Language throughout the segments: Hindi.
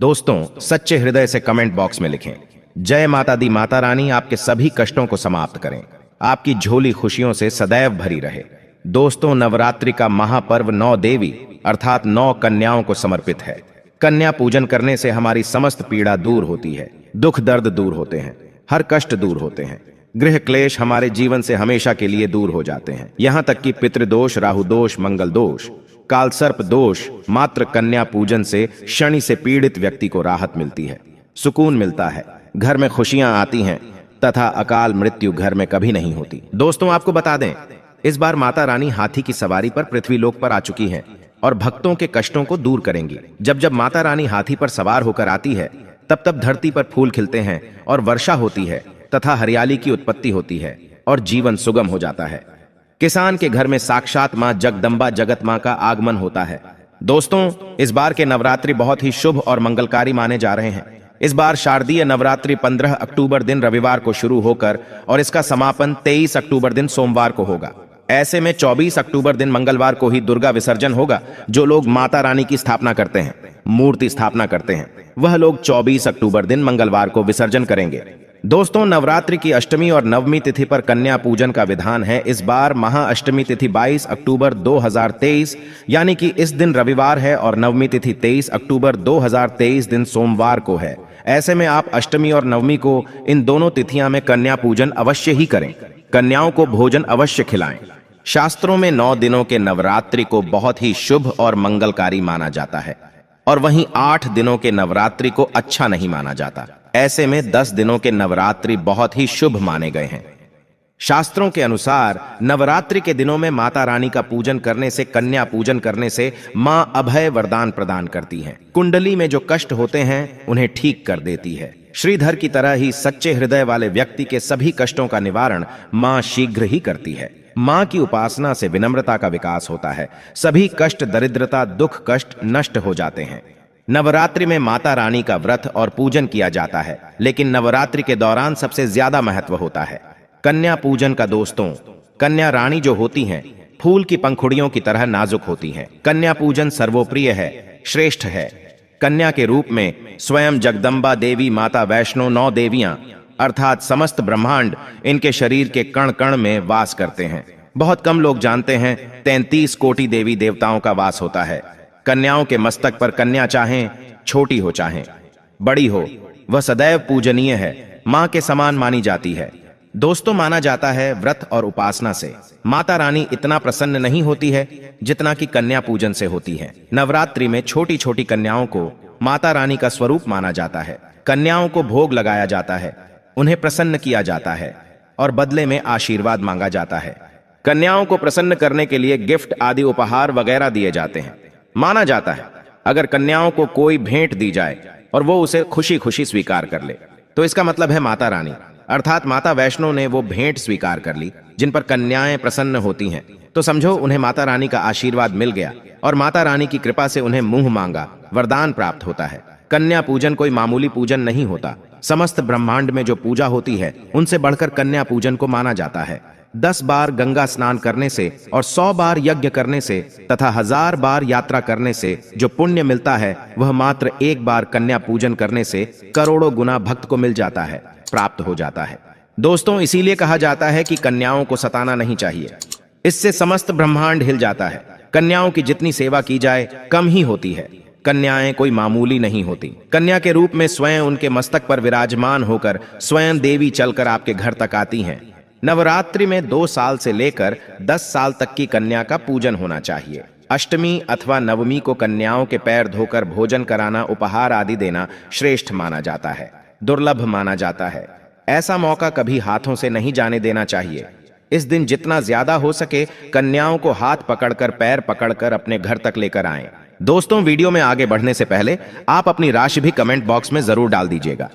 दोस्तों, सच्चे हृदय से कमेंट बॉक्स में लिखें, जय माता दी माता रानी आपके सभी कष्टों को समाप्त करें, आपकी झोली खुशियों से सदैव भरी रहे। दोस्तों, नवरात्रि का महापर्व 9 देवी अर्थात 9 कन्याओं को समर्पित है। कन्या पूजन करने से हमारी समस्त पीड़ा दूर होती है, दुख दर्द दूर होते हैं, हर कष्ट दूर होते हैं, गृह क्लेश हमारे जीवन से हमेशा के लिए दूर हो जाते हैं। यहाँ तक कि पितृदोष, राहु दोष, मंगल दोष, कालसर्प दोष, मात्र कन्या पूजन से शनि से पीड़ित व्यक्ति को राहत मिलती है, सुकून मिलता है, घर में खुशियां आती हैं तथा अकाल मृत्यु घर में कभी नहीं होती। दोस्तों, आपको बता दें, इस बार माता रानी हाथी की सवारी पर पृथ्वीलोक पर आ चुकी हैं और भक्तों के कष्टों को दूर करेंगी। जब जब माता रानी हाथी पर सवार होकर आती है, तब तब धरती पर फूल खिलते हैं और वर्षा होती है तथा हरियाली की उत्पत्ति होती है और जीवन सुगम हो जाता है। किसान के घर में साक्षात मां जगदम्बा जगत मां का आगमन होता है। दोस्तों, इस बार के नवरात्रि बहुत ही शुभ और मंगलकारी माने जा रहे हैं। इस बार शारदीय नवरात्रि 15 अक्टूबर दिन रविवार को शुरू होकर और इसका समापन 23 अक्टूबर दिन सोमवार को होगा। ऐसे में 24 अक्टूबर दिन मंगलवार को ही दुर्गा विसर्जन होगा। जो लोग माता रानी की स्थापना करते हैं, मूर्ति स्थापना करते हैं, वह लोग 24 अक्टूबर दिन मंगलवार को विसर्जन करेंगे। दोस्तों, नवरात्रि की अष्टमी और नवमी तिथि पर कन्या पूजन का विधान है। इस बार महाअष्टमी तिथि 22 अक्टूबर 2023 यानी कि इस दिन रविवार है और नवमी तिथि 23 अक्टूबर 2023 दिन सोमवार को है। ऐसे में आप अष्टमी और नवमी को इन दोनों तिथियां में कन्या पूजन अवश्य ही करें। कन्याओं को भोजन अवश्य खिलाएं। शास्त्रों में 9 दिनों के नवरात्रि को बहुत ही शुभ और मंगलकारी माना जाता है और वहीं 8 दिनों के नवरात्रि को अच्छा नहीं माना जाता। ऐसे में 10 दिनों के नवरात्रि बहुत ही शुभ माने गए हैं। शास्त्रों के अनुसार नवरात्रि के दिनों में माता रानी का पूजन करने से, कन्या पूजन करने से मां अभय वरदान प्रदान करती हैं। कुंडली में जो कष्ट होते हैं उन्हें ठीक कर देती है। श्रीधर की तरह ही सच्चे हृदय वाले व्यक्ति के सभी कष्टों का निवारण मां शीघ्र ही करती है। मां की उपासना से विनम्रता का विकास होता है। सभी कष्ट, दरिद्रता, दुख, कष्ट नष्ट हो जाते हैं। नवरात्रि में माता रानी का व्रत और पूजन किया जाता है, लेकिन नवरात्रि के दौरान सबसे ज्यादा महत्व होता है कन्या पूजन का। दोस्तों, कन्या रानी जो होती हैं, फूल की पंखुड़ियों की तरह नाजुक होती हैं। कन्या पूजन सर्वोप्रिय है, श्रेष्ठ है। कन्या के रूप में स्वयं जगदम्बा देवी, माता वैष्णो, 9 देवियां अर्थात समस्त ब्रह्मांड इनके शरीर के कण कण में वास करते हैं। बहुत कम लोग जानते हैं 33 कोटि देवी देवताओं का वास होता है। कन्याओं के मस्तक पर कन्या चाहें छोटी हो चाहें बड़ी हो, वह सदैव पूजनीय है, मां के समान मानी जाती है। दोस्तों, माना जाता है व्रत और उपासना से माता रानी इतना प्रसन्न नहीं होती है जितना कि कन्या पूजन से होती है। नवरात्रि में छोटी छोटी कन्याओं को माता रानी का स्वरूप माना जाता है। कन्याओं को भोग लगाया जाता है, उन्हें प्रसन्न किया जाता है और बदले में आशीर्वाद मांगा जाता है। कन्याओं को प्रसन्न करने के लिए गिफ्ट आदि उपहार वगैरह दिए जाते हैं। माना जाता है अगर कन्याओं को कोई भेंट दी जाए और वो उसे खुशी खुशी स्वीकार कर ले, तो इसका मतलब है माता रानी अर्थात माता वैष्णो ने वो भेंट स्वीकार कर ली। जिन पर कन्याएं प्रसन्न होती हैं, तो समझो उन्हें माता रानी का आशीर्वाद मिल गया और माता रानी की कृपा से उन्हें मुंह मांगा वरदान प्राप्त होता है। कन्या पूजन कोई मामूली पूजन नहीं होता। समस्त ब्रह्मांड में जो पूजा होती है, उनसे बढ़कर कन्या पूजन को माना जाता है। 10 बार गंगा स्नान करने से और 100 बार यज्ञ करने से तथा 1000 बार यात्रा करने से जो पुण्य मिलता है, वह मात्र 1 बार कन्या पूजन करने से करोड़ों गुना भक्त को मिल जाता है, प्राप्त हो जाता है। दोस्तों, इसीलिए कहा जाता है कि कन्याओं को सताना नहीं चाहिए, इससे समस्त ब्रह्मांड हिल जाता है। कन्याओं की जितनी सेवा की जाए कम ही होती है। कन्याएं कोई मामूली नहीं होती। कन्या के रूप में स्वयं उनके मस्तक पर विराजमान होकर स्वयं देवी चलकर आपके घर तक आती हैं। नवरात्रि में 2 साल से लेकर 10 साल तक की कन्या का पूजन होना चाहिए। अष्टमी अथवा नवमी को कन्याओं के पैर धोकर भोजन कराना, उपहार आदि देना श्रेष्ठ माना जाता है, दुर्लभ माना जाता है। ऐसा मौका कभी हाथों से नहीं जाने देना चाहिए। इस दिन जितना ज्यादा हो सके कन्याओं को हाथ पकड़कर, पैर पकड़कर अपने घर तक लेकर आएं। दोस्तों, वीडियो में आगे बढ़ने से पहले आप अपनी राशि भी कमेंट बॉक्स में जरूर डाल दीजिएगा।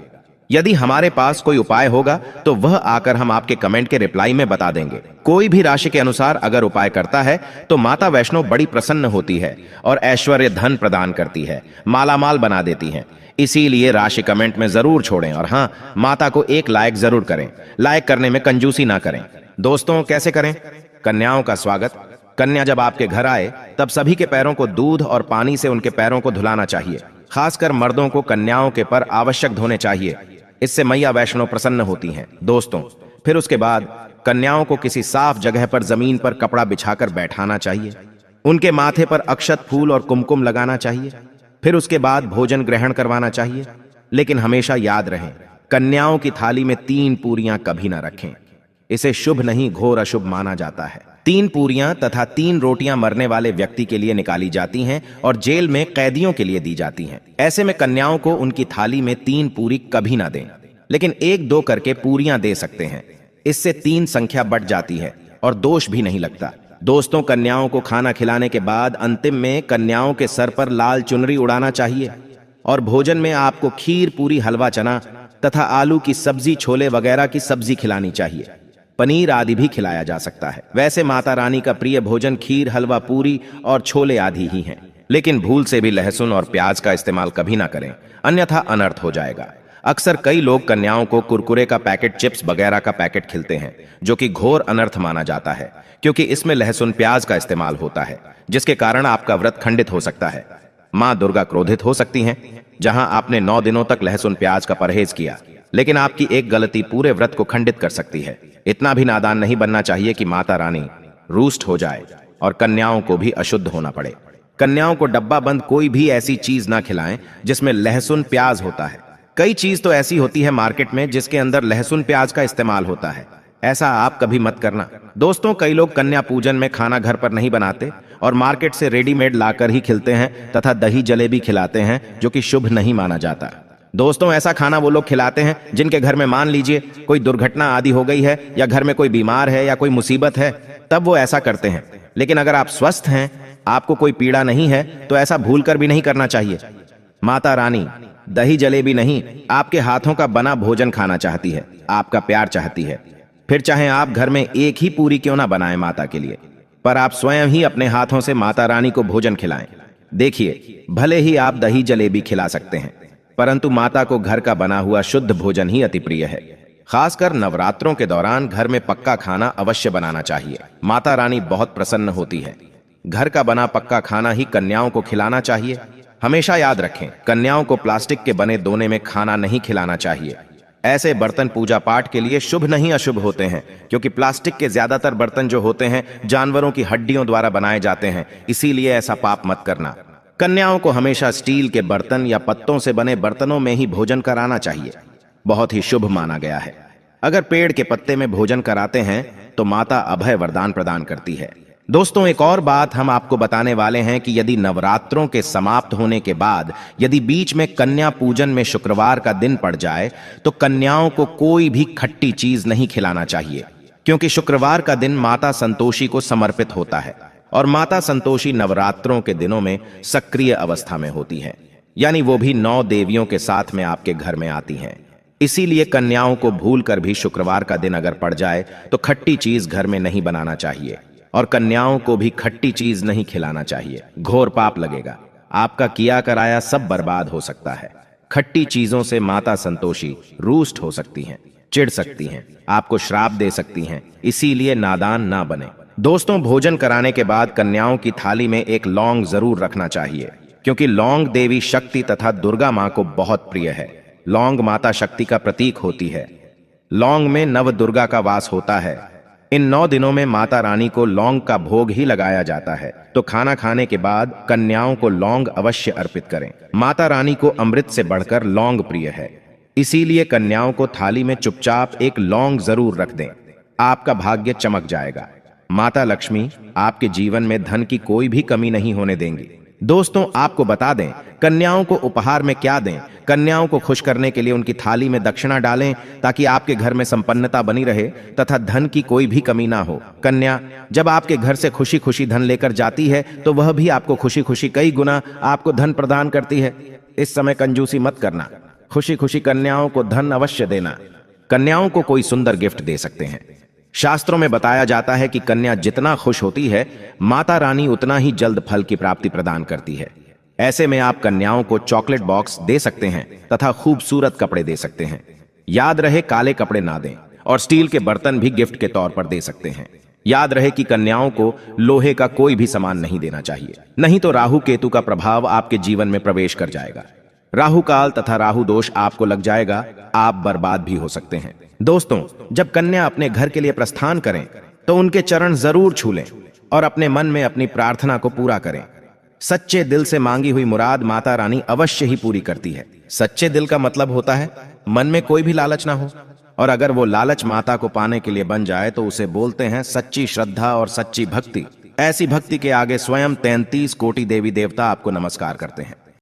यदि हमारे पास कोई उपाय होगा तो वह आकर हम आपके कमेंट के रिप्लाई में बता देंगे। कोई भी राशि के अनुसार अगर उपाय करता है तो माता वैष्णो बड़ी प्रसन्न होती है और ऐश्वर्य धन प्रदान करती है, मालामाल बना देती हैं। इसीलिए राशि कमेंट में जरूर छोड़ें और हाँ, माता को एक लाइक जरूर करें। लाइक करने में कंजूसी ना करें। दोस्तों, कैसे करें? कन्याओं का स्वागत। कन्या जब आपके घर आए तब सभी के पैरों को दूध और पानी से उनके पैरों को धुलाना चाहिए। खासकर मर्दों को कन्याओं के पर आवश्यक धोने चाहिए, इससे मैया वैष्णो प्रसन्न होती हैं। दोस्तों, फिर उसके बाद कन्याओं को किसी साफ जगह पर जमीन पर कपड़ा बिछाकर बैठाना चाहिए। उनके माथे पर अक्षत, फूल और कुमकुम लगाना चाहिए। फिर उसके बाद भोजन ग्रहण करवाना चाहिए। लेकिन हमेशा याद रहे, कन्याओं की थाली में 3 पूरियां कभी ना रखें। इसे शुभ नहीं, घोर अशुभ माना जाता है। 3 पूरियां तथा 3 रोटियां मरने वाले व्यक्ति के लिए निकाली जाती हैं और जेल में कैदियों के लिए दी जाती हैं। ऐसे में कन्याओं को उनकी थाली में 3 पूरी कभी ना दें, लेकिन 1-2 करके पूरियां दे सकते हैं। इससे 3 संख्या बढ़ जाती है और दोष भी नहीं लगता। दोस्तों, कन्याओं को खाना खिलाने के बाद अंतिम में कन्याओं के सर पर लाल चुनरी उड़ाना चाहिए और भोजन में आपको खीर, पूरी, हलवा, चना तथा आलू की सब्जी, छोले वगैरह की सब्जी खिलानी चाहिए। पनीर आदि भी खिलाया जा सकता है। वैसे माता रानी का प्रिय भोजन खीर, हलवा, पूरी और छोले आदि ही हैं। लेकिन भूल से भी लहसुन और प्याज का इस्तेमाल कभी ना करें, अन्यथा अनर्थ हो जाएगा। अक्सर कई लोग कन्याओं को कुरकुरे का पैकेट, चिप्स वगैरह का पैकेट खिलाते हैं, जो कि घोर अनर्थ माना जाता है, क्योंकि इसमें लहसुन, प्याज का इस्तेमाल होता है, जिसके कारण आपका व्रत खंडित हो सकता है। मां दुर्गा क्रोधित हो सकती हैं। जहां आपने 9 दिनों तक लहसुन प्याज का परहेज किया, लेकिन आपकी एक गलती पूरे व्रत को खंडित कर सकती है। इतना भी नादान नहीं बनना चाहिए कि माता रानी रूष्ट हो जाए और कन्याओं को भी अशुद्ध होना पड़े। कन्याओं को डब्बा बंद कोई भी ऐसी चीज ना खिलाएं जिसमें लहसुन, प्याज होता है। कई चीज तो ऐसी होती है मार्केट में जिसके अंदर लहसुन, प्याज का इस्तेमाल होता है। ऐसा आप कभी मत करना। दोस्तों, कई लोग कन्या पूजन में खाना घर पर नहीं बनाते और मार्केट से रेडीमेड लाकर ही खिलाते हैं तथा दही जलेबी खिलाते हैं, जो कि शुभ नहीं माना जाता। दोस्तों, ऐसा खाना वो लोग खिलाते हैं जिनके घर में मान लीजिए कोई दुर्घटना आदि हो गई है या घर में कोई बीमार है या कोई मुसीबत है, तब वो ऐसा करते हैं। लेकिन अगर आप स्वस्थ हैं, आपको कोई पीड़ा नहीं है, तो ऐसा भूलकर भी नहीं करना चाहिए। माता रानी दही जलेबी नहीं, आपके हाथों का बना भोजन खाना चाहती है, आपका प्यार चाहती है। फिर चाहे आप घर में एक ही पूरी क्यों ना बनाएं माता के लिए, पर आप स्वयं ही अपने हाथों से माता रानी को भोजन खिलाएं। देखिए, भले ही आप दही जलेबी खिला सकते हैं, परंतु माता को घर का बना हुआ शुद्ध भोजन ही अति प्रिय है। खासकर नवरात्रों के दौरान घर में पक्का खाना अवश्य बनाना चाहिए। माता रानी बहुत प्रसन्न होती है। घर का बना पक्का खाना ही कन्याओं को खिलाना चाहिए। हमेशा याद रखें, कन्याओं को प्लास्टिक के बने दोने में खाना नहीं खिलाना चाहिए। ऐसे बर्तन पूजा पाठ के लिए शुभ नहीं अशुभ होते हैं, क्योंकि प्लास्टिक के ज्यादातर बर्तन जो होते हैं जानवरों की हड्डियों द्वारा बनाए जाते हैं, इसीलिए ऐसा पाप मत करना। कन्याओं को हमेशा स्टील के बर्तन या पत्तों से बने बर्तनों में ही भोजन कराना चाहिए, बहुत ही शुभ माना गया है। अगर पेड़ के पत्ते में भोजन कराते हैं तो माता अभय वरदान प्रदान करती है। दोस्तों, एक और बात हम आपको बताने वाले हैं कि यदि नवरात्रों के समाप्त होने के बाद यदि बीच में कन्या पूजन में शुक्रवार का दिन पड़ जाए तो कन्याओं को कोई भी खट्टी चीज नहीं खिलाना चाहिए, क्योंकि शुक्रवार का दिन माता संतोषी को समर्पित होता है और माता संतोषी नवरात्रों के दिनों में सक्रिय अवस्था में होती है, यानी वो भी 9 देवियों के साथ में आपके घर में आती हैं। इसीलिए कन्याओं को भूलकर भी शुक्रवार का दिन अगर पड़ जाए तो खट्टी चीज घर में नहीं बनाना चाहिए और कन्याओं को भी खट्टी चीज नहीं खिलाना चाहिए। घोर पाप लगेगा, आपका किया कराया सब बर्बाद हो सकता है। खट्टी चीजों से माता संतोषी रूष्ट हो सकती हैं, चिढ़ सकती हैं, आपको श्राप दे सकती हैं, इसीलिए नादान ना बने। दोस्तों, भोजन कराने के बाद कन्याओं की थाली में एक लौंग जरूर रखना चाहिए, क्योंकि लौंग देवी शक्ति तथा दुर्गा मां को बहुत प्रिय है। लौंग माता शक्ति का प्रतीक होती है। लौंग में नव दुर्गा का वास होता है। इन 9 दिनों में माता रानी को लौंग का भोग ही लगाया जाता है, तो खाना खाने के बाद कन्याओं को लौंग अवश्य अर्पित करें। माता रानी को अमृत से बढ़कर लौंग प्रिय है, इसीलिए कन्याओं को थाली में चुपचाप एक लौंग जरूर रख दें। आपका भाग्य चमक जाएगा। माता लक्ष्मी आपके जीवन में धन की कोई भी कमी नहीं होने देंगी। दोस्तों, आपको बता दें, कन्याओं को उपहार में क्या दें। कन्याओं को खुश करने के लिए उनकी थाली में दक्षिणा डालें, ताकि आपके घर में संपन्नता बनी रहे तथा धन की कोई भी कमी ना हो। कन्या जब आपके घर से खुशी खुशी धन लेकर जाती है तो वह भी आपको खुशी खुशी कई गुना आपको धन प्रदान करती है। इस समय कंजूसी मत करना, खुशी खुशी कन्याओं को धन अवश्य देना। कन्याओं को कोई सुंदर गिफ्ट दे सकते हैं। शास्त्रों में बताया जाता है कि कन्या जितना खुश होती है, माता रानी उतना ही जल्द फल की प्राप्ति प्रदान करती है। ऐसे में आप कन्याओं को चॉकलेट बॉक्स दे सकते हैं तथा खूबसूरत कपड़े दे सकते हैं। याद रहे, काले कपड़े ना दें और स्टील के बर्तन भी गिफ्ट के तौर पर दे सकते हैं। याद रहे कि कन्याओं को लोहे का कोई भी सामान नहीं देना चाहिए, नहीं तो राहु केतु का प्रभाव आपके जीवन में प्रवेश कर जाएगा। राहु काल तथा राहु दोष आपको लग जाएगा, आप बर्बाद भी हो सकते हैं। दोस्तों, जब कन्या अपने घर के लिए प्रस्थान करें तो उनके चरण जरूर छू लें और अपने मन में अपनी प्रार्थना को पूरा करें। सच्चे दिल से मांगी हुई मुराद माता रानी अवश्य ही पूरी करती है। सच्चे दिल का मतलब होता है मन में कोई भी लालच ना हो, और अगर वो लालच माता को पाने के लिए बन जाए तो उसे बोलते हैं सच्ची श्रद्धा और सच्ची भक्ति। ऐसी भक्ति के आगे स्वयं 33 कोटि देवी देवता आपको नमस्कार करते हैं।